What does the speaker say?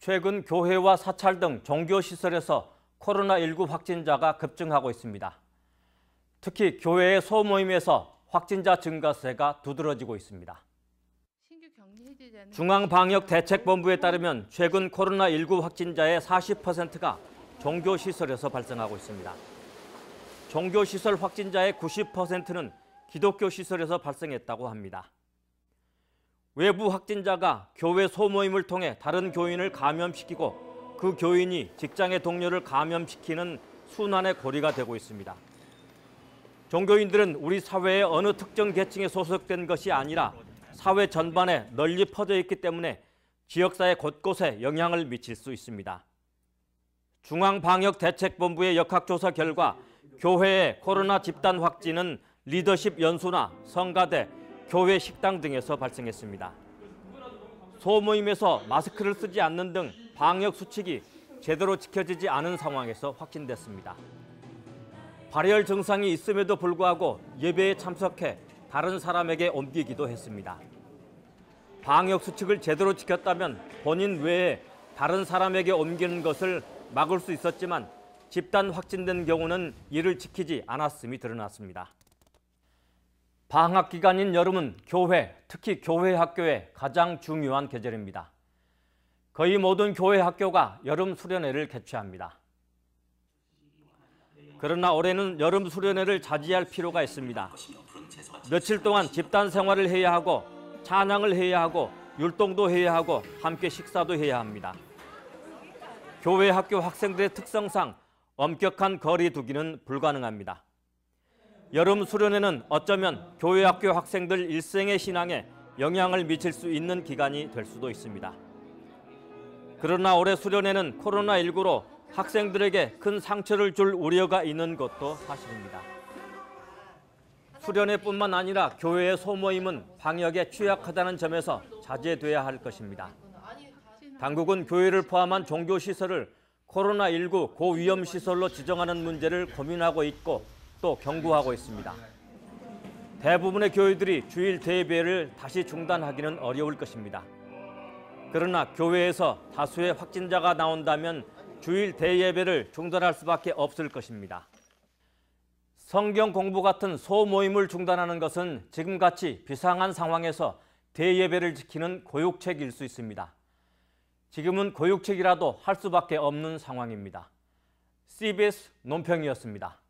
최근 교회와 사찰 등 종교시설에서 코로나19 확진자가 급증하고 있습니다. 특히 교회의 소모임에서 확진자 증가세가 두드러지고 있습니다. 중앙방역대책본부에 따르면 최근 코로나19 확진자의 40%가 종교시설에서 발생하고 있습니다. 종교시설 확진자의 90%는 기독교시설에서 발생했다고 합니다. 외부 확진자가 교회 소모임을 통해 다른 교인을 감염시키고 그 교인이 직장의 동료를 감염시키는 순환의 고리가 되고 있습니다. 종교인들은 우리 사회의 어느 특정 계층에 소속된 것이 아니라 사회 전반에 널리 퍼져 있기 때문에 지역사회 곳곳에 영향을 미칠 수 있습니다. 중앙방역대책본부의 역학조사 결과 교회의 코로나 집단 확진은 리더십 연수나 성가대, 교회 식당 등에서 발생했습니다. 소모임에서 마스크를 쓰지 않는 등 방역 수칙이 제대로 지켜지지 않은 상황에서 확진됐습니다. 발열 증상이 있음에도 불구하고 예배에 참석해 다른 사람에게 옮기기도 했습니다. 방역 수칙을 제대로 지켰다면 본인 외에 다른 사람에게 옮기는 것을 막을 수 있었지만 집단 확진된 경우는 이를 지키지 않았음이 드러났습니다. 방학 기간인 여름은 교회, 특히 교회 학교의 가장 중요한 계절입니다. 거의 모든 교회 학교가 여름 수련회를 개최합니다. 그러나 올해는 여름 수련회를 자제할 필요가 있습니다. 며칠 동안 집단 생활을 해야 하고 찬양을 해야 하고 율동도 해야 하고 함께 식사도 해야 합니다. 교회 학교 학생들의 특성상 엄격한 거리 두기는 불가능합니다. 여름 수련회는 어쩌면 교회 학교 학생들 일생의 신앙에 영향을 미칠 수 있는 기간이 될 수도 있습니다. 그러나 올해 수련회는 코로나19로 학생들에게 큰 상처를 줄 우려가 있는 것도 사실입니다. 수련회뿐만 아니라 교회의 소모임은 방역에 취약하다는 점에서 자제돼야 할 것입니다. 당국은 교회를 포함한 종교시설을 코로나19 고위험 시설로 지정하는 문제를 고민하고 있고 또 경고하고 있습니다. 대부분의 교회들이 주일 대예배를 다시 중단하기는 어려울 것입니다. 그러나 교회에서 다수의 확진자가 나온다면 주일 대예배를 중단할 수밖에 없을 것입니다. 성경 공부 같은 소모임을 중단하는 것은 지금같이 비상한 상황에서 대예배를 지키는 고육책일 수 있습니다. 지금은 고육책이라도 할 수밖에 없는 상황입니다. CBS 논평이었습니다.